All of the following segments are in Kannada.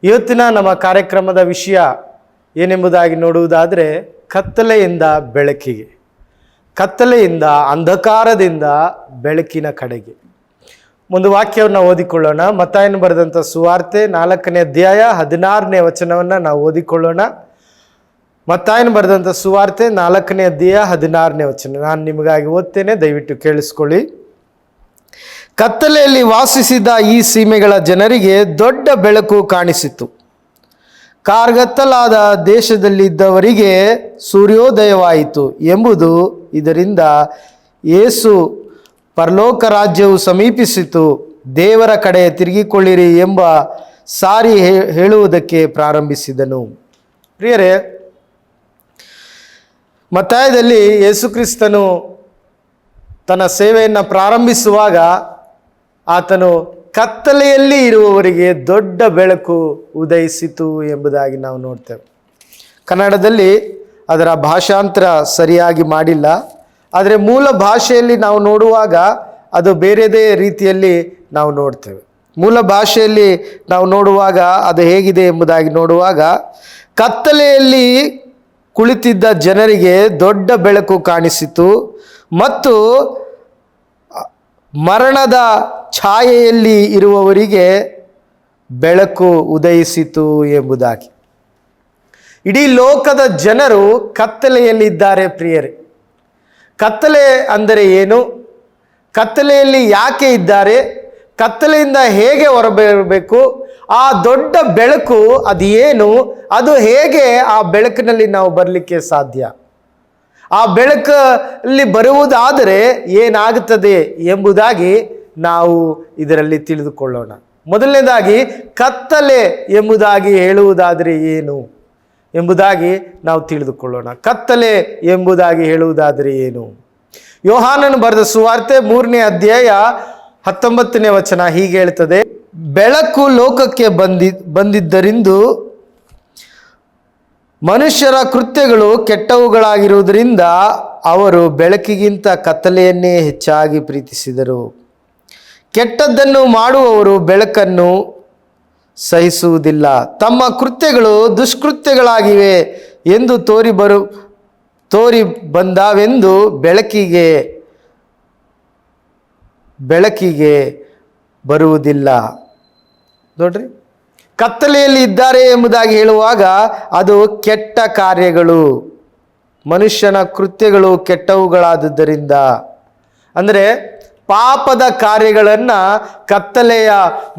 ಇವತ್ತಿನ ನಮ್ಮ ಕಾರ್ಯಕ್ರಮದ ವಿಷಯ ಏನೆಂಬುದಾಗಿ ನೋಡುವುದಾದರೆ ಕತ್ತಲೆಯಿಂದ ಬೆಳಕಿಗೆ, ಕತ್ತಲೆಯಿಂದ ಅಂಧಕಾರದಿಂದ ಬೆಳಕಿನ ಕಡೆಗೆ. ಒಂದು ವಾಕ್ಯವನ್ನು ಓದಿಕೊಳ್ಳೋಣ. ಮತ್ತಾಯನ ಬರೆದಂಥ ಸುವಾರ್ತೆ 4ನೇ ಅಧ್ಯಾಯ 16ನೇ ವಚನವನ್ನು ನಾವು ಓದಿಕೊಳ್ಳೋಣ. ಮತ್ತಾಯನ ಬರೆದಂಥ ಸುವಾರ್ತೆ 4ನೇ ಅಧ್ಯಾಯ 16ನೇ ವಚನ ನಾನು ನಿಮಗಾಗಿ ಓದ್ತೇನೆ, ದಯವಿಟ್ಟು ಕೇಳಿಸ್ಕೊಳ್ಳಿ. ಕತ್ತಲೆಯಲ್ಲಿ ವಾಸಿಸಿದ ಈ ಸೀಮೆಗಳ ಜನರಿಗೆ ದೊಡ್ಡ ಬೆಳಕು ಕಾಣಿಸಿತು. ಕಾರ್ಗತ್ತಲಾದ ದೇಶದಲ್ಲಿದ್ದವರಿಗೆ ಸೂರ್ಯೋದಯವಾಯಿತು ಎಂಬುದು ಇದರಿಂದ. ಯೇಸು ಪರಲೋಕ ರಾಜ್ಯವು ಸಮೀಪಿಸಿತು, ದೇವರ ಕಡೆ ತಿರುಗಿಕೊಳ್ಳಿರಿ ಎಂಬ ಸಾರಿ ಹೇಳುವುದಕ್ಕೆ ಪ್ರಾರಂಭಿಸಿದನು. ಪ್ರಿಯರೇ, ಮತ್ತಾಯದಲ್ಲಿ ಯೇಸುಕ್ರಿಸ್ತನು ತನ್ನ ಸೇವೆಯನ್ನು ಪ್ರಾರಂಭಿಸುವಾಗ ಆತನು ಕತ್ತಲೆಯಲ್ಲಿ ಇರುವವರಿಗೆ ದೊಡ್ಡ ಬೆಳಕು ಉದಯಿಸಿತು ಎಂಬುದಾಗಿ ನಾವು ನೋಡ್ತೇವೆ. ಕನ್ನಡದಲ್ಲಿ ಅದರ ಭಾಷಾಂತರ ಸರಿಯಾಗಿ ಮಾಡಿಲ್ಲ, ಆದರೆ ಮೂಲ ಭಾಷೆಯಲ್ಲಿ ನಾವು ನೋಡುವಾಗ ಅದು ಬೇರೆದೇ ರೀತಿಯಲ್ಲಿ ನಾವು ನೋಡ್ತೇವೆ. ಮೂಲ ಭಾಷೆಯಲ್ಲಿ ನಾವು ನೋಡುವಾಗ ಅದು ಹೇಗಿದೆ ಎಂಬುದಾಗಿ ನೋಡುವಾಗ, ಕತ್ತಲೆಯಲ್ಲಿ ಕುಳಿತಿದ್ದ ಜನರಿಗೆ ದೊಡ್ಡ ಬೆಳಕು ಕಾಣಿಸಿತು ಮತ್ತು ಮರಣದ ಛಾಯೆಯಲ್ಲಿ ಇರುವವರಿಗೆ ಬೆಳಕು ಉದಯಿಸಿತು ಎಂಬುದಾಗಿ. ಇಡೀ ಲೋಕದ ಜನರು ಕತ್ತಲೆಯಲ್ಲಿದ್ದಾರೆ. ಪ್ರಿಯರೇ, ಕತ್ತಲೆ ಅಂದರೆ ಏನು? ಕತ್ತಲೆಯಲ್ಲಿ ಯಾಕೆ ಇದ್ದಾರೆ? ಕತ್ತಲೆಯಿಂದ ಹೇಗೆ ಹೊರಬರಬೇಕು? ಆ ದೊಡ್ಡ ಬೆಳಕು ಅದು ಏನು? ಅದು ಹೇಗೆ ಆ ಬೆಳಕಿನಲ್ಲಿ ನಾವು ಬರಲಿಕ್ಕೆ ಸಾಧ್ಯ? ಆ ಬೆಳಕಲ್ಲಿ ಬರುವುದಾದರೆ ಏನಾಗುತ್ತದೆ ಎಂಬುದಾಗಿ ನಾವು ಇದರಲ್ಲಿ ತಿಳಿದುಕೊಳ್ಳೋಣ. ಮೊದಲನೇದಾಗಿ ಕತ್ತಲೆ ಎಂಬುದಾಗಿ ಹೇಳುವುದಾದರೆ ಏನು ಎಂಬುದಾಗಿ ನಾವು ತಿಳಿದುಕೊಳ್ಳೋಣ. ಕತ್ತಲೆ ಎಂಬುದಾಗಿ ಹೇಳುವುದಾದರೆ ಏನು? ಯೋಹಾನನು ಬರೆದ ಸುವಾರ್ತೆ 3ನೇ ಅಧ್ಯಾಯ 19ನೇ ವಚನ ಹೀಗೆ ಹೇಳ್ತದೆ: ಬೆಳಕು ಲೋಕಕ್ಕೆ ಬಂದಿದ್ದರಿಂದ ಮನುಷ್ಯರ ಕೃತ್ಯಗಳು ಕೆಟ್ಟವುಗಳಾಗಿರುವುದರಿಂದ ಅವರು ಬೆಳಕಿಗಿಂತ ಕತ್ತಲೆಯನ್ನೇ ಹೆಚ್ಚಾಗಿ ಪ್ರೀತಿಸಿದರು. ಕೆಟ್ಟದ್ದನ್ನು ಮಾಡುವವರು ಬೆಳಕನ್ನು ಸಹಿಸುವುದಿಲ್ಲ, ತಮ್ಮ ಕೃತ್ಯಗಳು ದುಷ್ಕೃತ್ಯಗಳಾಗಿವೆ ಎಂದು ತೋರಿ ಬಂದಾವೆಂದು ಬೆಳಕಿಗೆ ಬರುವುದಿಲ್ಲ. ನೋಡ್ರಿ, ಕತ್ತಲೆಯಲ್ಲಿ ಇದ್ದಾರೆ ಎಂಬುದಾಗಿ ಹೇಳುವಾಗ ಅದು ಕೆಟ್ಟ ಕಾರ್ಯಗಳು, ಮನುಷ್ಯನ ಕೃತ್ಯಗಳು ಕೆಟ್ಟವುಗಳಾದುದರಿಂದ. ಅಂದರೆ ಪಾಪದ ಕಾರ್ಯಗಳನ್ನು ಕತ್ತಲೆಯ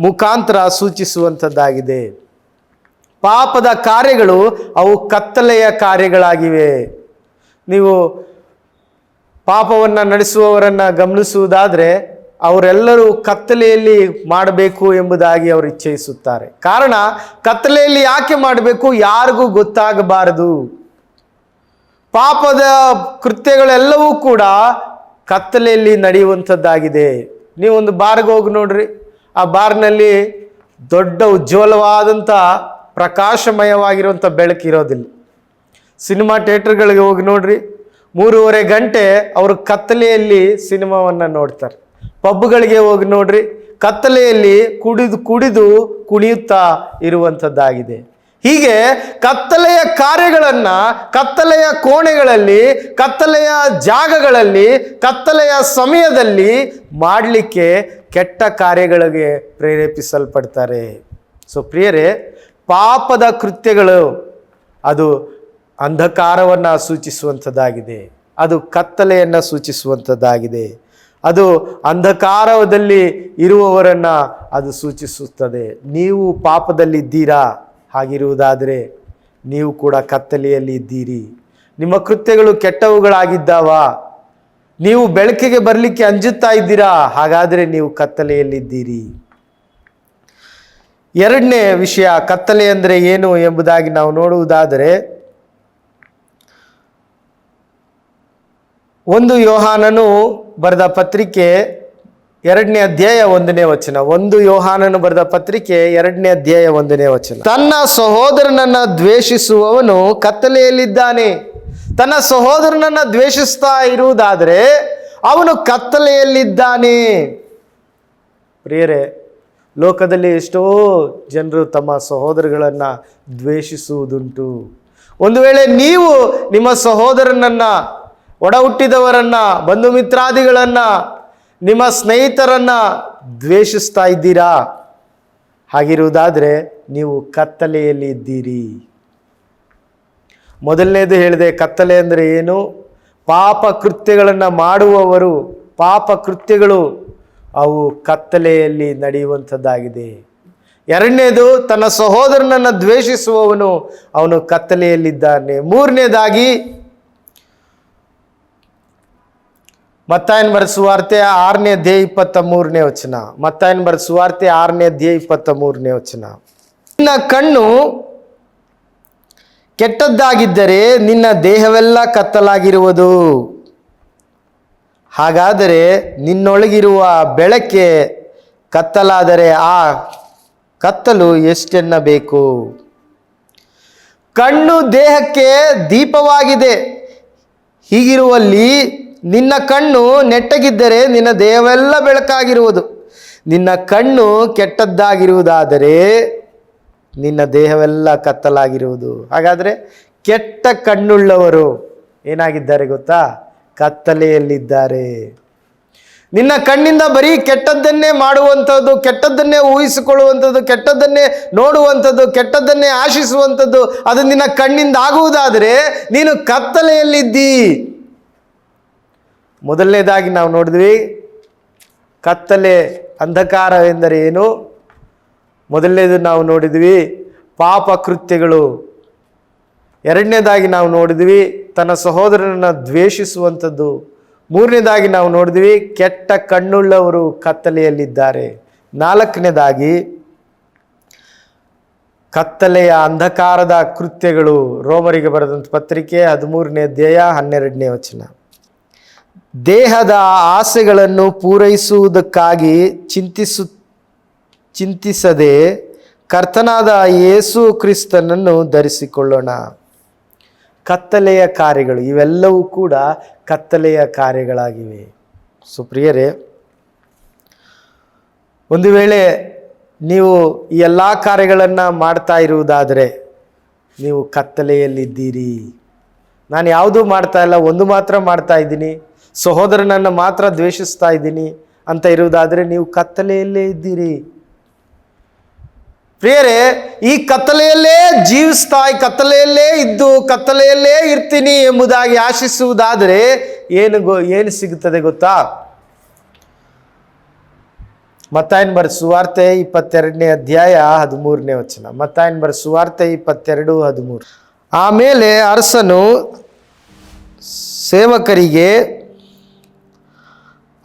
ಮುಖಾಂತರ ಸೂಚಿಸುವಂಥದ್ದಾಗಿದೆ. ಪಾಪದ ಕಾರ್ಯಗಳು ಅವು ಕತ್ತಲೆಯ ಕಾರ್ಯಗಳಾಗಿವೆ. ನೀವು ಪಾಪವನ್ನು ನಡೆಸುವವರನ್ನು ಗಮನಿಸುವುದಾದರೆ ಅವರೆಲ್ಲರೂ ಕತ್ತಲೆಯಲ್ಲಿ ಮಾಡಬೇಕು ಎಂಬುದಾಗಿ ಅವರು ಇಚ್ಛಿಸುತ್ತಾರೆ. ಕಾರಣ, ಕತ್ತಲೆಯಲ್ಲಿ ಯಾಕೆ ಮಾಡಬೇಕು? ಯಾರಿಗೂ ಗೊತ್ತಾಗಬಾರದು. ಪಾಪದ ಕೃತ್ಯಗಳೆಲ್ಲವೂ ಕೂಡ ಕತ್ತಲೆಯಲ್ಲಿ ನಡೆಯುವಂಥದ್ದಾಗಿದೆ. ನೀವೊಂದು ಬಾರ್ಗೆ ಹೋಗಿ ನೋಡ್ರಿ, ಆ ಬಾರ್ನಲ್ಲಿ ದೊಡ್ಡ ಉಜ್ವಲವಾದಂಥ ಪ್ರಕಾಶಮಯವಾಗಿರುವಂಥ ಬೆಳಕಿರೋದಿಲ್ಲ. ಸಿನಿಮಾ ಥಿಯೇಟರ್ಗಳಿಗೆ ಹೋಗಿ ನೋಡ್ರಿ, 3.5 ಗಂಟೆ ಅವರು ಕತ್ತಲೆಯಲ್ಲಿ ಸಿನಿಮಾವನ್ನು ನೋಡ್ತಾರೆ. ಪಬ್ಗಳಿಗೆ ಹೋಗಿ ನೋಡ್ರಿ, ಕತ್ತಲೆಯಲ್ಲಿ ಕುಡಿದು ಕುಣಿಯುತ್ತಾ ಇರುವಂಥದ್ದಾಗಿದೆ. ಹೀಗೆ ಕತ್ತಲೆಯ ಕಾರ್ಯಗಳನ್ನು ಕತ್ತಲೆಯ ಕೋಣೆಗಳಲ್ಲಿ, ಕತ್ತಲೆಯ ಜಾಗಗಳಲ್ಲಿ, ಕತ್ತಲೆಯ ಸಮಯದಲ್ಲಿ ಮಾಡಲಿಕ್ಕೆ ಕೆಟ್ಟ ಕಾರ್ಯಗಳಿಗೆ ಪ್ರೇರೇಪಿಸಲ್ಪಡ್ತಾರೆ. ಸೊ ಪ್ರಿಯರೇ, ಪಾಪದ ಕೃತ್ಯಗಳು ಅದು ಅಂಧಕಾರವನ್ನು ಸೂಚಿಸುವಂಥದ್ದಾಗಿದೆ, ಅದು ಕತ್ತಲೆಯನ್ನು ಸೂಚಿಸುವಂಥದ್ದಾಗಿದೆ, ಅದು ಅಂಧಕಾರದಲ್ಲಿ ಇರುವವರನ್ನು ಅದು ಸೂಚಿಸುತ್ತದೆ. ನೀವು ಪಾಪದಲ್ಲಿದ್ದೀರಾ? ಹಾಗಿರುವುದಾದರೆ ನೀವು ಕೂಡ ಕತ್ತಲೆಯಲ್ಲಿ ಇದ್ದೀರಿ. ನಿಮ್ಮ ಕೃತ್ಯಗಳು ಕೆಟ್ಟವುಗಳಾಗಿದ್ದಾವ? ನೀವು ಬೆಳಕಿಗೆ ಬರಲಿಕ್ಕೆ ಅಂಜುತ್ತಾ ಇದ್ದೀರಾ? ಹಾಗಾದರೆ ನೀವು ಕತ್ತಲೆಯಲ್ಲಿದ್ದೀರಿ. ಎರಡನೇ ವಿಷಯ, ಕತ್ತಲೆ ಅಂದರೆ ಏನು ಎಂಬುದಾಗಿ ನಾವು ನೋಡುವುದಾದರೆ, 1 ಯೋಹಾನನು ಬರೆದ ಪತ್ರಿಕೆ 2ನೇ ಅಧ್ಯಾಯ 1ನೇ ವಚನ. 1 ಯೋಹಾನನು ಬರೆದ ಪತ್ರಿಕೆ 2ನೇ ಅಧ್ಯಾಯ 1ನೇ ವಚನ. ತನ್ನ ಸಹೋದರನನ್ನು ದ್ವೇಷಿಸುವವನು ಕತ್ತಲೆಯಲ್ಲಿದ್ದಾನೆ. ತನ್ನ ಸಹೋದರನನ್ನು ದ್ವೇಷಿಸ್ತಾ ಇರುವುದಾದರೆ ಅವನು ಕತ್ತಲೆಯಲ್ಲಿದ್ದಾನೆ. ಪ್ರಿಯರೇ, ಲೋಕದಲ್ಲಿ ಎಷ್ಟೋ ಜನರು ತಮ್ಮ ಸಹೋದರಗಳನ್ನು ದ್ವೇಷಿಸುವುದುಂಟು. ಒಂದು ವೇಳೆ ನೀವು ನಿಮ್ಮ ಸಹೋದರನನ್ನು, ಒಡ ಹುಟ್ಟಿದವರನ್ನು, ಬಂಧು ಮಿತ್ರಾದಿಗಳನ್ನು, ನಿಮ್ಮ ಸ್ನೇಹಿತರನ್ನು ದ್ವೇಷಿಸ್ತಾ ಇದ್ದೀರಾ, ಹಾಗಿರುವುದಾದರೆ ನೀವು ಕತ್ತಲೆಯಲ್ಲಿ ಇದ್ದೀರಿ. ಮೊದಲನೇದು ಹೇಳಿದೆ, ಕತ್ತಲೆ ಅಂದರೆ ಏನು? ಪಾಪ ಕೃತ್ಯಗಳನ್ನು ಮಾಡುವವರು, ಪಾಪ ಕೃತ್ಯಗಳು ಅವು ಕತ್ತಲೆಯಲ್ಲಿ ನಡೆಯುವಂಥದ್ದಾಗಿದೆ. ಎರಡನೇದು, ತನ್ನ ಸಹೋದರನನ್ನು ದ್ವೇಷಿಸುವವನು ಅವನು ಕತ್ತಲೆಯಲ್ಲಿದ್ದಾನೆ. ಮೂರನೇದಾಗಿ, ಮತ್ತಾಯನ ಬರೆದ ಸುವಾರ್ತೆ 6ನೇ ಅಧ್ಯಾಯ 23ನೇ ವಚನ. ಮತ್ತಾಯನ ಬರೆದ ಸುವಾರ್ತೆ 6ನೇ ಅಧ್ಯಾಯ 23ನೇ ವಚನ. ನಿನ್ನ ಕಣ್ಣು ಕೆಟ್ಟದ್ದಾಗಿದ್ದರೆ ನಿನ್ನ ದೇಹವೆಲ್ಲ ಕತ್ತಲಾಗಿರುವುದು. ಹಾಗಾದರೆ ನಿನ್ನೊಳಗಿರುವ ಬೆಳಕೆ ಕತ್ತಲಾದರೆ ಆ ಕತ್ತಲು ಎಷ್ಟೆನ್ನಬೇಕು? ಕಣ್ಣು ದೇಹಕ್ಕೆ ದೀಪವಾಗಿದೆ. ಹೀಗಿರುವಲ್ಲಿ ನಿನ್ನ ಕಣ್ಣು ನೆಟ್ಟಗಿದ್ದರೆ ನಿನ್ನ ದೇಹವೆಲ್ಲ ಬೆಳಕಾಗಿರುವುದು. ನಿನ್ನ ಕಣ್ಣು ಕೆಟ್ಟದ್ದಾಗಿರುವುದಾದರೆ ನಿನ್ನ ದೇಹವೆಲ್ಲ ಕತ್ತಲಾಗಿರುವುದು. ಹಾಗಾದರೆ ಕೆಟ್ಟ ಕಣ್ಣುಳ್ಳವರು ಏನಾಗಿದ್ದಾರೆ ಗೊತ್ತಾ? ಕತ್ತಲೆಯಲ್ಲಿದ್ದಾರೆ. ನಿನ್ನ ಕಣ್ಣಿಂದ ಬರೀ ಕೆಟ್ಟದ್ದನ್ನೇ ಮಾಡುವಂಥದ್ದು, ಕೆಟ್ಟದ್ದನ್ನೇ ಊಹಿಸಿಕೊಳ್ಳುವಂಥದ್ದು, ಕೆಟ್ಟದ್ದನ್ನೇ ನೋಡುವಂಥದ್ದು, ಕೆಟ್ಟದ್ದನ್ನೇ ಆಶಿಸುವಂಥದ್ದು ಅದು ನಿನ್ನ ಕಣ್ಣಿಂದ ಆಗುವುದಾದರೆ ನೀನು ಕತ್ತಲೆಯಲ್ಲಿದ್ದಿ. ಮೊದಲನೇದಾಗಿ ನಾವು ನೋಡಿದ್ವಿ ಕತ್ತಲೆ, ಅಂಧಕಾರ ಎಂದರೆ ಏನು. ಮೊದಲನೇದು ನಾವು ನೋಡಿದ್ವಿ ಪಾಪ ಕೃತ್ಯಗಳು. ಎರಡನೇದಾಗಿ ನಾವು ನೋಡಿದ್ವಿ ತನ್ನ ಸಹೋದರನನ್ನು ದ್ವೇಷಿಸುವಂಥದ್ದು. ಮೂರನೇದಾಗಿ ನಾವು ನೋಡಿದ್ವಿ ಕೆಟ್ಟ ಕಣ್ಣುಳ್ಳವರು ಕತ್ತಲೆಯಲ್ಲಿದ್ದಾರೆ. ನಾಲ್ಕನೇದಾಗಿ ಕತ್ತಲೆಯ ಅಂಧಕಾರದ ಕೃತ್ಯಗಳು. ರೋಮರಿಗೆ ಬರೆದಂಥ ಪತ್ರಿಕೆ 13ನೇ ಅಧ್ಯಾಯ 12ನೇ ವಚನ. ದೇಹದ ಆಸೆಗಳನ್ನು ಪೂರೈಸುವುದಕ್ಕಾಗಿ ಚಿಂತಿಸದೆ ಕರ್ತನಾದ ಯೇಸು ಕ್ರಿಸ್ತನನ್ನು ಧರಿಸಿಕೊಳ್ಳೋಣ. ಕತ್ತಲೆಯ ಕಾರ್ಯಗಳು ಇವೆಲ್ಲವೂ ಕೂಡ ಕತ್ತಲೆಯ ಕಾರ್ಯಗಳಾಗಿವೆ. ಸುಪ್ರಿಯರೇ, ಒಂದು ವೇಳೆ ನೀವು ಈ ಎಲ್ಲ ಕಾರ್ಯಗಳನ್ನು ಮಾಡ್ತಾ ಇರುವುದಾದರೆ ನೀವು ಕತ್ತಲೆಯಲ್ಲಿದ್ದೀರಿ. ನಾನು ಯಾವುದೂ ಮಾಡ್ತಾ ಇಲ್ಲ, ಒಂದು ಮಾತ್ರ ಮಾಡ್ತಾ ಇದ್ದೀನಿ, ಸಹೋದರನನ್ನು ಮಾತ್ರ ದ್ವೇಷಿಸ್ತಾ ಇದ್ದೀನಿ ಅಂತ ಇರುವುದಾದರೆ ನೀವು ಕತ್ತಲೆಯಲ್ಲೇ ಇದ್ದೀರಿ. ಪ್ರಿಯರೇ, ಈ ಕತ್ತಲೆಯಲ್ಲೇ ಜೀವಿಸ್ತಾ, ಕತ್ತಲೆಯಲ್ಲೇ ಇದ್ದು ಕತ್ತಲೆಯಲ್ಲೇ ಇರ್ತೀನಿ ಎಂಬುದಾಗಿ ಆಶಿಸುವುದಾದರೆ ಏನು ಸಿಗುತ್ತದೆ ಗೊತ್ತಾ? ಮತ್ತಾಯನ ಬರೆದ ಸುವಾರ್ತೆ 22ನೇ ಅಧ್ಯಾಯ 13ನೇ ವಚನ. ಮತ್ತಾಯನ ಬರೆದ ಸುವಾರ್ತೆ 22:13. ಆಮೇಲೆ ಅರಸನು ಸೇವಕರಿಗೆ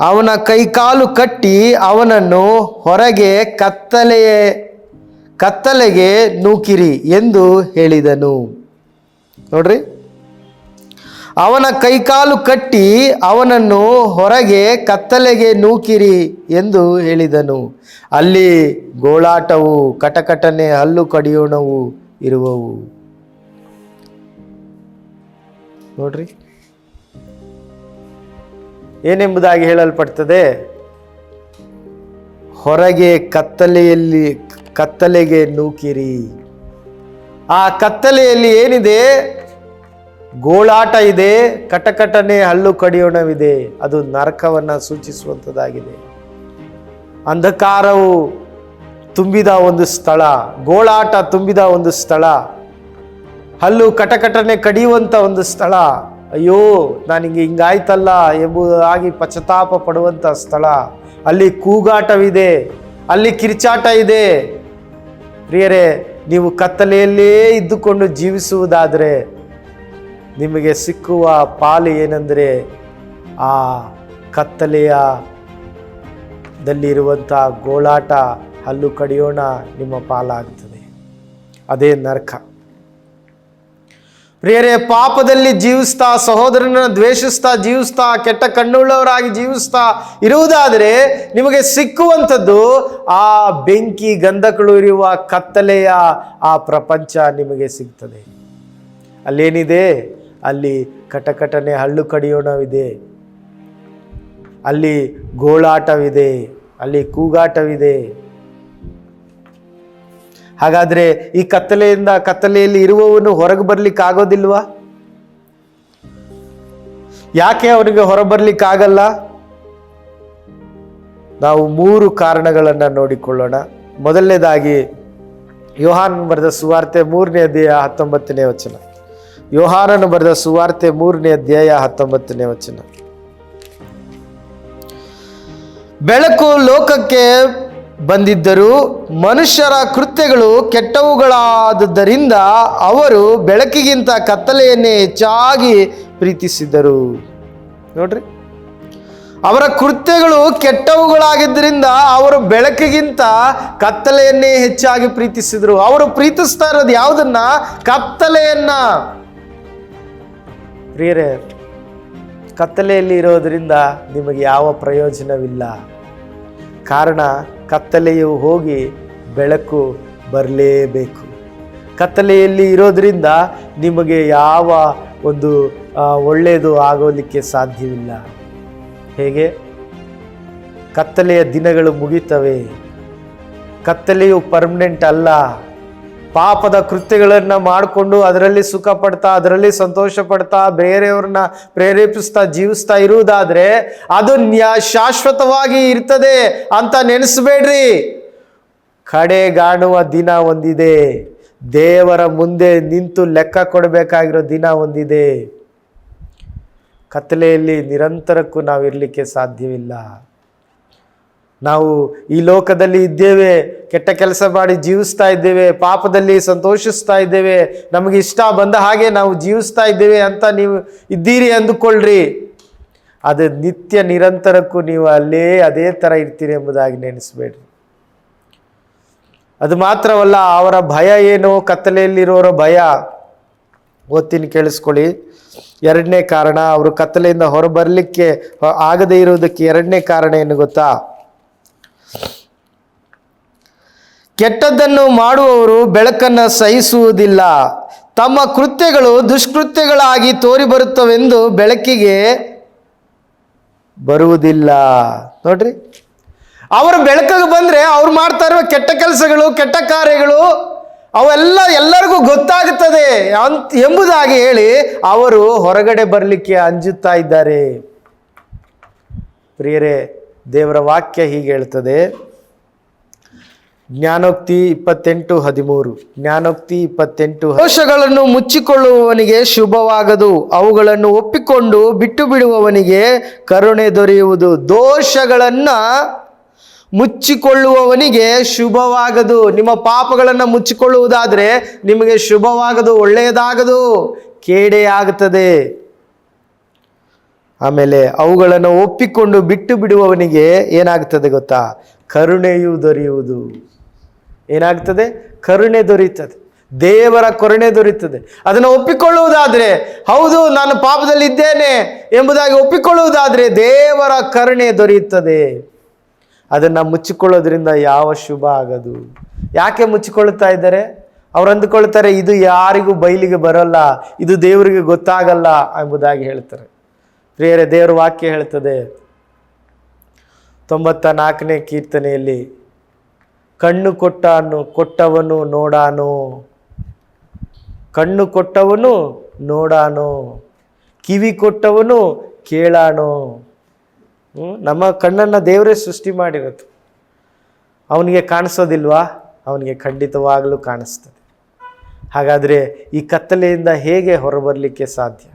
ಅವನ ಕೈಕಾಲು ಕಟ್ಟಿ ಅವನನ್ನು ಹೊರಗೆ ಕತ್ತಲೆಗೆ ನೂಕಿರಿ ಎಂದು ಹೇಳಿದನು. ನೋಡ್ರಿ, ಅವನ ಕೈಕಾಲು ಕಟ್ಟಿ ಅವನನ್ನು ಹೊರಗೆ ಕತ್ತಲೆಗೆ ನೂಕಿರಿ ಎಂದು ಹೇಳಿದನು. ಅಲ್ಲಿ ಗೋಳಾಟವು, ಕಟಕಟನೆ, ಹಲ್ಲು ಕಡಿಯೋಣವು ಇರುವವು. ನೋಡ್ರಿ, ಏನೆಂಬುದಾಗಿ ಹೇಳಲ್ಪಡ್ತದೆ? ಹೊರಗೆ ಕತ್ತಲೆಗೆ ನೂಕಿರಿ. ಆ ಕತ್ತಲೆಯಲ್ಲಿ ಏನಿದೆ? ಗೋಳಾಟ ಇದೆ, ಕಟಕಟನೆ, ಹಲ್ಲು ಕಡಿಯೋಣವಿದೆ. ಅದು ನರಕವನ್ನು ಸೂಚಿಸುವಂಥದ್ದಾಗಿದೆ. ಅಂಧಕಾರವು ತುಂಬಿದ ಒಂದು ಸ್ಥಳ, ಗೋಳಾಟ ತುಂಬಿದ ಒಂದು ಸ್ಥಳ, ಹಲ್ಲು ಕಟಕಟನೆ ಕಡಿಯುವಂಥ ಒಂದು ಸ್ಥಳ. ಅಯ್ಯೋ ನನಗೆ ಹಿಂಗಾಯ್ತಲ್ಲ ಎಂಬುದಾಗಿ ಪಶ್ಚಾತ್ತಾಪ ಪಡುವಂಥ ಸ್ಥಳ. ಅಲ್ಲಿ ಕೂಗಾಟವಿದೆ, ಅಲ್ಲಿ ಕಿರ್ಚಾಟ ಇದೆ. ಪ್ರಿಯರೇ, ನೀವು ಕತ್ತಲೆಯಲ್ಲೇ ಇದ್ದುಕೊಂಡು ಜೀವಿಸುವುದಾದರೆ ನಿಮಗೆ ಸಿಕ್ಕುವ ಪಾಲು ಏನೆಂದರೆ ಆ ಕತ್ತಲೆಯದಲ್ಲಿರುವಂಥ ಗೋಳಾಟ, ಹಲ್ಲು ಕಡಿಯೋಣ ನಿಮ್ಮ ಪಾಲಾಗ್ತದೆ. ಅದೇ ನರಕ. ಪ್ರಿಯರೇ, ಪಾಪದಲ್ಲಿ ಜೀವಿಸ್ತಾ, ಸಹೋದರನನ್ನು ದ್ವೇಷಿಸ್ತಾ ಜೀವಿಸ್ತಾ, ಕೆಟ್ಟ ಕಣ್ಣುಳ್ಳವರಾಗಿ ಜೀವಿಸ್ತಾ ಇರುವುದಾದರೆ ನಿಮಗೆ ಸಿಕ್ಕುವಂಥದ್ದು ಆ ಬೆಂಕಿ ಗಂಧಕಗಳು ಇರುವ ಕತ್ತಲೆಯ ಆ ಪ್ರಪಂಚ ನಿಮಗೆ ಸಿಗ್ತದೆ. ಅಲ್ಲೇನಿದೆ? ಅಲ್ಲಿ ಕಟಕಟನೆ, ಹಲ್ಲು ಕಡಿಯೋಣವಿದೆ, ಅಲ್ಲಿ ಗೋಳಾಟವಿದೆ, ಅಲ್ಲಿ ಕೂಗಾಟವಿದೆ. ಹಾಗಾದರೆ ಈ ಕತ್ತಲೆಯಲ್ಲಿ ಇರುವವನು ಹೊರಗೆ ಬರ್ಲಿಕ್ಕೆ ಆಗೋದಿಲ್ವಾ? ಯಾಕೆ ಅವನಿಗೆ ಹೊರಬರ್ಲಿಕ್ಕಾಗಲ್ಲ? ನಾವು 3 ಕಾರಣಗಳನ್ನು ನೋಡಿಕೊಳ್ಳೋಣ. ಮೊದಲನೇದಾಗಿ ಯೋಹಾನನು ಬರೆದ ಸುವಾರ್ತೆ 3ನೇ ಅಧ್ಯಾಯ 19ನೇ ವಚನ. ಯೋಹಾನನು ಬರೆದ ಸುವಾರ್ತೆ 3ನೇ ಅಧ್ಯಾಯ 19ನೇ ವಚನ. ಬೆಳಕು ಲೋಕಕ್ಕೆ ಬಂದಿದ್ದರೂ ಮನುಷ್ಯರ ಕೃತ್ಯಗಳು ಕೆಟ್ಟವುಗಳಾದುದರಿಂದ ಅವರು ಬೆಳಕಿಗಿಂತ ಕತ್ತಲೆಯನ್ನೇ ಹೆಚ್ಚಾಗಿ ಪ್ರೀತಿಸಿದರು. ನೋಡ್ರಿ, ಅವರ ಕೃತ್ಯಗಳು ಕೆಟ್ಟವುಗಳಾಗಿದ್ದರಿಂದ ಅವರು ಬೆಳಕಿಗಿಂತ ಕತ್ತಲೆಯನ್ನೇ ಹೆಚ್ಚಾಗಿ ಪ್ರೀತಿಸಿದರು. ಅವರು ಪ್ರೀತಿಸ್ತಾ ಇರೋದು ಯಾವುದನ್ನ? ಕತ್ತಲೆಯನ್ನ. ಪ್ರಿಯರೇ, ಕತ್ತಲೆಯಲ್ಲಿ ಇರೋದ್ರಿಂದ ನಿಮಗೆ ಯಾವ ಪ್ರಯೋಜನವಿಲ್ಲ. ಕಾರಣ, ಕತ್ತಲೆಯು ಹೋಗಿ ಬೆಳಕು ಬರಲೇಬೇಕು. ಕತ್ತಲೆಯಲ್ಲಿ ಇರೋದ್ರಿಂದ ನಿಮಗೆ ಯಾವ ಒಂದು ಒಳ್ಳೆಯದು ಆಗೋಲಿಕ್ಕೆ ಸಾಧ್ಯವಿಲ್ಲ. ಹೇಗೆ? ಕತ್ತಲೆಯ ದಿನಗಳು ಮುಗಿತವೆ. ಕತ್ತಲೆಯು ಪರ್ಮನೆಂಟ್ ಅಲ್ಲ. ಪಾಪದ ಕೃತ್ಯಗಳನ್ನು ಮಾಡಿಕೊಂಡು ಅದರಲ್ಲಿ ಸುಖ ಪಡ್ತಾ, ಅದರಲ್ಲಿ ಸಂತೋಷ ಪಡ್ತಾ, ಬೇರೆಯವ್ರನ್ನ ಪ್ರೇರೇಪಿಸ್ತಾ ಜೀವಿಸ್ತಾ ಇರುವುದಾದ್ರೆ ಅದು ಶಾಶ್ವತವಾಗಿ ಇರ್ತದೆ ಅಂತ ನೆನೆಸ್ಬೇಡ್ರಿ. ಕಡೆಗಾಣುವ ದಿನ ಒಂದಿದೆ. ದೇವರ ಮುಂದೆ ನಿಂತು ಲೆಕ್ಕ ಕೊಡಬೇಕಾಗಿರೋ ದಿನ ಒಂದಿದೆ. ಕತ್ತಲೆಯಲ್ಲಿ ನಿರಂತರಕ್ಕೂ ನಾವಿರಲಿಕ್ಕೆ ಸಾಧ್ಯವಿಲ್ಲ. ನಾವು ಈ ಲೋಕದಲ್ಲಿ ಇದ್ದೇವೆ, ಕೆಟ್ಟ ಕೆಲಸ ಮಾಡಿ ಜೀವಿಸ್ತಾ ಇದ್ದೇವೆ, ಪಾಪದಲ್ಲಿ ಸಂತೋಷಿಸ್ತಾ ಇದ್ದೇವೆ, ನಮಗೆ ಇಷ್ಟ ಬಂದ ಹಾಗೆ ನಾವು ಜೀವಿಸ್ತಾ ಇದ್ದೇವೆ ಅಂತ ನೀವು ಇದ್ದೀರಿ ಅಂದುಕೊಳ್ಳ್ರಿ. ಅದು ನಿತ್ಯ ನಿರಂತರಕ್ಕೂ ನೀವು ಅದೇ ಥರ ಇರ್ತೀರಿ ಎಂಬುದಾಗಿ ನೆನೆಸ್ಬೇಡ್ರಿ. ಅದು ಮಾತ್ರವಲ್ಲ, ಅವರ ಭಯ ಏನು? ಕತ್ತಲೆಯಲ್ಲಿರೋರ ಭಯ ಓದ್ತೀನಿ, ಕೇಳಿಸ್ಕೊಳ್ಳಿ. 2ನೇ ಕಾರಣ, ಅವರು ಕತ್ತಲೆಯಿಂದ ಹೊರಬರಲಿಕ್ಕೆ ಆಗದೇ ಇರುವುದಕ್ಕೆ 2ನೇ ಕಾರಣ ಏನು ಗೊತ್ತಾ? ಕೆಟ್ಟದ್ದನ್ನು ಮಾಡುವವರು ಬೆಳಕನ್ನು ಸಹಿಸುವುದಿಲ್ಲ, ತಮ್ಮ ಕೃತ್ಯಗಳು ದುಷ್ಕೃತ್ಯಗಳಾಗಿ ತೋರಿ ಬರುತ್ತವೆಂದು ಬೆಳಕಿಗೆ ಬರುವುದಿಲ್ಲ. ನೋಡ್ರಿ, ಅವರು ಬೆಳಕಿಗೆ ಬಂದರೆ ಅವ್ರು ಮಾಡ್ತಾ ಇರುವ ಕೆಟ್ಟ ಕೆಲಸಗಳು, ಕೆಟ್ಟ ಕಾರ್ಯಗಳು ಅವೆಲ್ಲ ಎಲ್ಲರಿಗೂ ಗೊತ್ತಾಗುತ್ತದೆ ಎಂಬುದಾಗಿ ಹೇಳಿ ಅವರು ಹೊರಗಡೆ ಬರಲಿಕ್ಕೆ ಅಂಜುತ್ತಾ ಇದ್ದಾರೆ. ಪ್ರಿಯರೇ, ದೇವರ ವಾಕ್ಯ ಹೀಗೆ ಹೇಳ್ತದೆ. ಜ್ಞಾನೋಕ್ತಿ 28:13. ಜ್ಞಾನೋಕ್ತಿ 28. ದೋಷಗಳನ್ನು ಮುಚ್ಚಿಕೊಳ್ಳುವವನಿಗೆ ಶುಭವಾಗದು, ಅವುಗಳನ್ನು ಒಪ್ಪಿಕೊಂಡು ಬಿಟ್ಟು ಬಿಡುವವನಿಗೆ ಕರುಣೆ ದೊರೆಯುವುದು. ದೋಷಗಳನ್ನ ಮುಚ್ಚಿಕೊಳ್ಳುವವನಿಗೆ ಶುಭವಾಗದು. ನಿಮ್ಮ ಪಾಪಗಳನ್ನು ಮುಚ್ಚಿಕೊಳ್ಳುವುದಾದರೆ ನಿಮಗೆ ಶುಭವಾಗದು, ಒಳ್ಳೆಯದಾಗದು, ಕೇಡೇ ಆಗುತ್ತದೆ. ಆಮೇಲೆ ಅವುಗಳನ್ನು ಒಪ್ಪಿಕೊಂಡು ಬಿಟ್ಟು ಬಿಡುವವನಿಗೆ ಏನಾಗ್ತದೆ ಗೊತ್ತಾ? ಕರುಣೆಯು ದೊರೆಯುವುದು. ಏನಾಗ್ತದೆ? ಕರುಣೆ ದೊರೆಯುತ್ತದೆ. ದೇವರ ಕರುಣೆ ದೊರೆಯುತ್ತದೆ. ಅದನ್ನು ಒಪ್ಪಿಕೊಳ್ಳುವುದಾದರೆ, ಹೌದು ನಾನು ಪಾಪದಲ್ಲಿ ಇದ್ದೇನೆ ಎಂಬುದಾಗಿ ಒಪ್ಪಿಕೊಳ್ಳುವುದಾದರೆ ದೇವರ ಕರುಣೆ ದೊರೆಯುತ್ತದೆ. ಅದನ್ನು ಮುಚ್ಚಿಕೊಳ್ಳೋದ್ರಿಂದ ಯಾವ ಶುಭ ಆಗದು. ಯಾಕೆ ಮುಚ್ಚಿಕೊಳ್ಳುತ್ತಾ ಇದ್ದಾರೆ? ಅವ್ರು ಅಂದುಕೊಳ್ತಾರೆ ಇದು ಯಾರಿಗೂ ಬಯಲಿಗೆ ಬರಲ್ಲ, ಇದು ದೇವರಿಗೆ ಗೊತ್ತಾಗಲ್ಲ ಎಂಬುದಾಗಿ ಹೇಳ್ತಾರೆ. ಪ್ರಿಯರೇ, ದೇವರ ವಾಕ್ಯ ಹೇಳ್ತದೆ 94ನೇ ಕೀರ್ತನೆಯಲ್ಲಿ, ಕಣ್ಣು ಕೊಟ್ಟವನು ನೋಡಾನು, ಕಣ್ಣು ಕೊಟ್ಟವನು ನೋಡಾನು, ಕಿವಿ ಕೊಟ್ಟವನು ಕೇಳಾನು. ನಮ್ಮ ಕಣ್ಣನ್ನು ದೇವರೇ ಸೃಷ್ಟಿ ಮಾಡಿರೋದು. ಅವನಿಗೆ ಕಾಣಿಸೋದಿಲ್ವಾ? ಅವನಿಗೆ ಖಂಡಿತವಾಗಲೂ ಕಾಣಿಸ್ತದೆ. ಹಾಗಾದರೆ ಈ ಕತ್ತಲೆಯಿಂದ ಹೇಗೆ ಹೊರಬರಲಿಕ್ಕೆ ಸಾಧ್ಯ?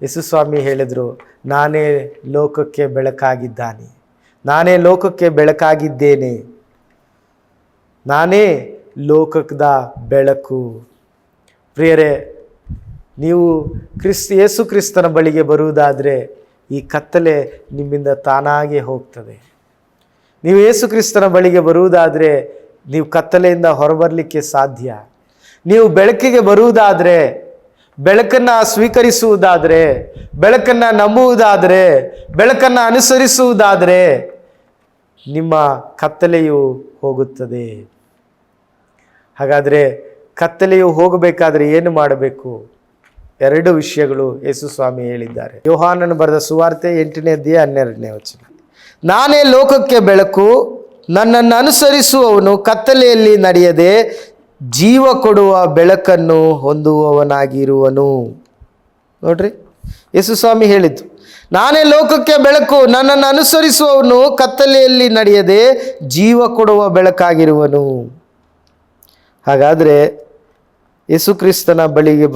ಯೇಸುಸ್ವಾಮಿ ಹೇಳಿದರು, ನಾನೇ ಲೋಕಕ್ಕೆ ಬೆಳಕಾಗಿದ್ದಾನೆ, ನಾನೇ ಲೋಕಕ್ಕೆ ಬೆಳಕಾಗಿದ್ದೇನೆ, ನಾನೇ ಲೋಕದ ಬೆಳಕು. ಪ್ರಿಯರೇ, ನೀವು ಯೇಸು ಕ್ರಿಸ್ತನ ಬಳಿಗೆ ಬರುವುದಾದರೆ ಈ ಕತ್ತಲೆ ನಿಮ್ಮಿಂದ ತಾನಾಗೆ ಹೋಗ್ತದೆ. ನೀವು ಯೇಸು ಕ್ರಿಸ್ತನ ಬಳಿಗೆ ಬರುವುದಾದರೆ ನೀವು ಕತ್ತಲೆಯಿಂದ ಹೊರಬರಲಿಕ್ಕೆ ಸಾಧ್ಯ. ನೀವು ಬೆಳಕಿಗೆ ಬರುವುದಾದರೆ, ಬೆಳಕನ್ನು ಸ್ವೀಕರಿಸುವುದಾದರೆ, ಬೆಳಕನ್ನು ನಂಬುವುದಾದರೆ, ಬೆಳಕನ್ನು ಅನುಸರಿಸುವುದಾದರೆ ನಿಮ್ಮ ಕತ್ತಲೆಯು ಹೋಗುತ್ತದೆ. ಹಾಗಾದರೆ ಕತ್ತಲೆಯು ಹೋಗಬೇಕಾದರೆ ಏನು ಮಾಡಬೇಕು? 2 ವಿಷಯಗಳು ಯೇಸು ಸ್ವಾಮಿ ಹೇಳಿದ್ದಾರೆ. ಯೋಹಾನನು ಬರೆದ ಸುವಾರ್ತೆ 8ನೇ ಅಧ್ಯಾಯ 12ನೇ ವಚನ. ನಾನೇ ಲೋಕಕ್ಕೆ ಬೆಳಕು, ನನ್ನನ್ನು ಅನುಸರಿಸುವವನು ಕತ್ತಲೆಯಲ್ಲಿ ನಡೆಯದೆ ಜೀವ ಕೊಡುವ ಬೆಳಕನ್ನು ಹೊಂದುವವನಾಗಿರುವನು. ನೋಡ್ರಿ, ಯೇಸು ಸ್ವಾಮಿ ಹೇಳಿದ್ದು, ನಾನೇ ಲೋಕಕ್ಕೆ ಬೆಳಕು, ನನ್ನನ್ನು ಅನುಸರಿಸುವವನು ಕತ್ತಲೆಯಲ್ಲಿ ನಡೆಯದೆ ಜೀವ ಕೊಡುವ ಬೆಳಕಾಗಿರುವನು. ಹಾಗಾದರೆ ಯೇಸುಕ್ರಿಸ್ತನ ಬಳಿಗೆ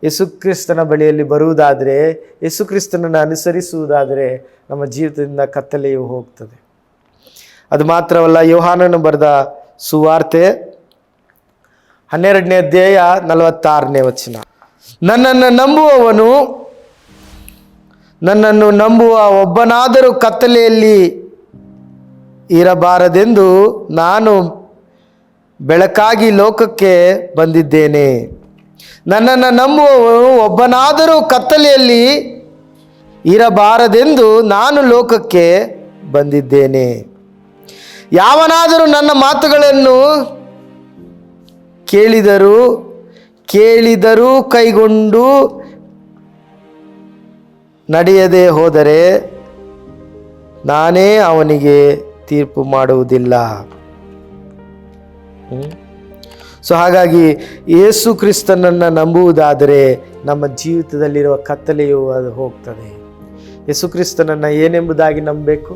ಯೇಸುಕ್ರಿಸ್ತನ ಬಳಿಯಲ್ಲಿ ಬರುವುದಾದರೆ, ಯೇಸುಕ್ರಿಸ್ತನನ್ನು ಅನುಸರಿಸುವುದಾದರೆ ನಮ್ಮ ಜೀವಿತದಿಂದ ಕತ್ತಲೆಯು ಹೋಗ್ತದೆ. ಅದು ಮಾತ್ರವಲ್ಲ, ಯೋಹಾನನು ಬರೆದ ಸುವಾರ್ತೆ 12ನೇ ಅಧ್ಯಾಯ 46ನೇ ವಚನ, ನನ್ನನ್ನು ನಂಬುವ ಒಬ್ಬನಾದರೂ ಕತ್ತಲೆಯಲ್ಲಿ ಇರಬಾರದೆಂದು ನಾನು ಬೆಳಕಾಗಿ ಲೋಕಕ್ಕೆ ಬಂದಿದ್ದೇನೆ. ನನ್ನನ್ನು ನಂಬುವವನು ಒಬ್ಬನಾದರೂ ಕತ್ತಲೆಯಲ್ಲಿ ಇರಬಾರದೆಂದು ನಾನು ಲೋಕಕ್ಕೆ ಬಂದಿದ್ದೇನೆ. ಯಾವನಾದರೂ ನನ್ನ ಮಾತುಗಳನ್ನು ಕೇಳಿದರೂ ಕೈಗೊಂಡು ನಡೆಯದೆ ಹೋದರೆ ನಾನೇ ಅವನಿಗೆ ತೀರ್ಪು ಮಾಡುವುದಿಲ್ಲ. ಹಾಗಾಗಿ ಯೇಸು ಕ್ರಿಸ್ತನನ್ನು ನಂಬುವುದಾದರೆ ನಮ್ಮ ಜೀವಿತದಲ್ಲಿರುವ ಕತ್ತಲೆಯು ಅದು ಹೋಗ್ತದೆ. ಯೇಸು ಕ್ರಿಸ್ತನನ್ನು ಏನೆಂಬುದಾಗಿ ನಂಬಬೇಕು?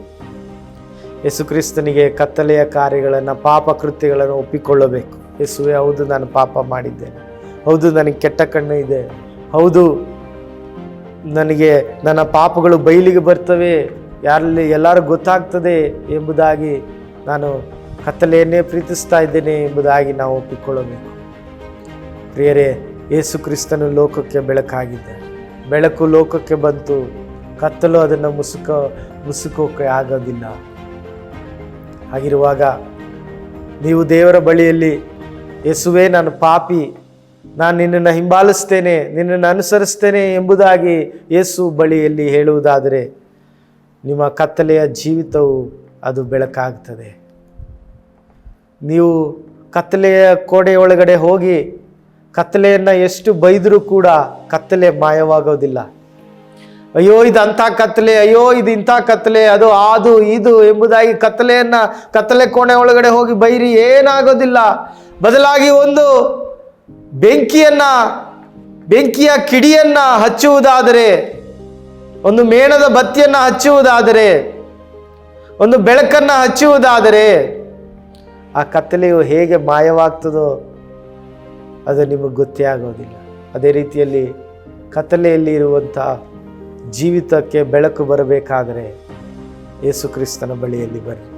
ಯೇಸು ಕ್ರಿಸ್ತನಿಗೆ ಕತ್ತಲೆಯ ಕಾರ್ಯಗಳನ್ನು, ಪಾಪ ಕೃತ್ಯಗಳನ್ನು ಒಪ್ಪಿಕೊಳ್ಳಬೇಕು. ಯೇಸುವೆ, ಹೌದು ನಾನು ಪಾಪ ಮಾಡಿದ್ದೇನೆ, ಹೌದು ನನಗೆ ಕೆಟ್ಟ ಕಣ್ಣು ಇದೆ, ಹೌದು ನನಗೆ ನನ್ನ ಪಾಪಗಳು ಬಯಲಿಗೆ ಬರ್ತವೆ, ಎಲ್ಲರೂ ಗೊತ್ತಾಗ್ತದೆ ಎಂಬುದಾಗಿ ನಾನು ಕತ್ತಲೆಯನ್ನೇ ಪ್ರೀತಿಸ್ತಾ ಇದ್ದೇನೆ ಎಂಬುದಾಗಿ ನಾವು ಒಪ್ಪಿಕೊಳ್ಳಬೇಕು. ಪ್ರಿಯರೇ, ಯೇಸು ಕ್ರಿಸ್ತನು ಲೋಕಕ್ಕೆ ಬೆಳಕಾಗಿದ್ದಾನೆ. ಬೆಳಕು ಲೋಕಕ್ಕೆ ಬಂತು, ಕತ್ತಲು ಅದನ್ನು ಮುಸುಕೋಕೆ ಆಗೋದಿಲ್ಲ. ಹಾಗಿರುವಾಗ ನೀವು ದೇವರ ಬಳಿಯಲ್ಲಿ, ಯೇಸುವೇ ನಾನು ಪಾಪಿ, ನಾನು ನಿನ್ನನ್ನು ಹಿಂಬಾಲಿಸ್ತೇನೆ, ನಿನ್ನನ್ನು ಅನುಸರಿಸ್ತೇನೆ ಎಂಬುದಾಗಿ ಯೇಸು ಬಳಿಯಲ್ಲಿ ಹೇಳುವುದಾದರೆ ನಿಮ್ಮ ಕತ್ತಲೆಯ ಜೀವಿತವು ಅದು ಬೆಳಕಾಗ್ತದೆ. ನೀವು ಕತ್ತಲೆಯ ಕೋಣೆಯೊಳಗಡೆ ಹೋಗಿ ಕತ್ತಲೆಯನ್ನು ಎಷ್ಟು ಬೈದರೂ ಕೂಡ ಕತ್ತಲೆ ಮಾಯವಾಗೋದಿಲ್ಲ. ಅಯ್ಯೋ ಇದು ಅಂಥ ಕತ್ತಲೆ, ಅಯ್ಯೋ ಇದು ಇಂಥ ಕತ್ತಲೆ, ಅದು ಇದು ಎಂಬುದಾಗಿ ಕತ್ತಲೆ ಕೋಣೆ ಒಳಗಡೆ ಹೋಗಿ ಬೈರಿ, ಏನಾಗೋದಿಲ್ಲ. ಬದಲಾಗಿ ಒಂದು ಬೆಂಕಿಯ ಕಿಡಿಯನ್ನು ಹಚ್ಚುವುದಾದರೆ, ಒಂದು ಮೇಣದ ಬತ್ತಿಯನ್ನು ಹಚ್ಚುವುದಾದರೆ, ಒಂದು ಬೆಳಕನ್ನು ಹಚ್ಚುವುದಾದರೆ ಆ ಕತ್ತಲೆಯು ಹೇಗೆ ಮಾಯವಾಗ್ತದೋ ಅದು ನಿಮಗೆ ಗೊತ್ತೇ ಆಗೋದಿಲ್ಲ. ಅದೇ ರೀತಿಯಲ್ಲಿ ಕತ್ತಲೆಯಲ್ಲಿ ಇರುವಂಥ ಜೀವಿತಕ್ಕೆ ಬೆಳಕು ಬರಬೇಕಾದರೆ ಯೇಸು ಕ್ರಿಸ್ತನ ಬಳಿಯಲ್ಲಿ ಬರ್ರಿ,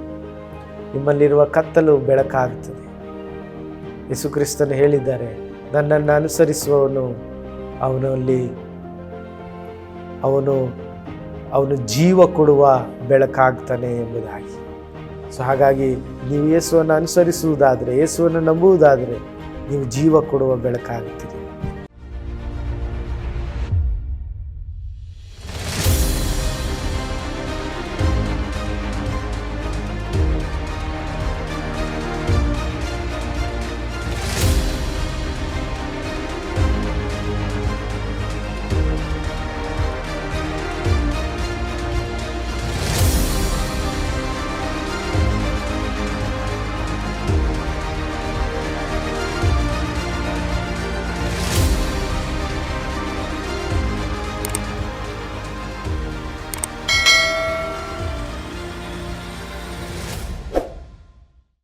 ನಿಮ್ಮಲ್ಲಿರುವ ಕತ್ತಲು ಬೆಳಕಾಗ್ತದೆ. ಯೇಸು ಕ್ರಿಸ್ತನು ಹೇಳಿದ್ದಾರೆ, ನನ್ನನ್ನು ಅನುಸರಿಸುವವನು ಅವನು ಜೀವ ಕೊಡುವ ಬೆಳಕಾಗ್ತಾನೆ ಎಂಬುದಾಗಿ. ಹಾಗಾಗಿ ನೀವು ಯೇಸುವನ್ನು ಅನುಸರಿಸುವುದಾದರೆ, ಯೇಸುವನ್ನು ನಂಬುವುದಾದರೆ ನೀವು ಜೀವ ಕೊಡುವ ಬೆಳಕಾಗುತ್ತೀರಿ.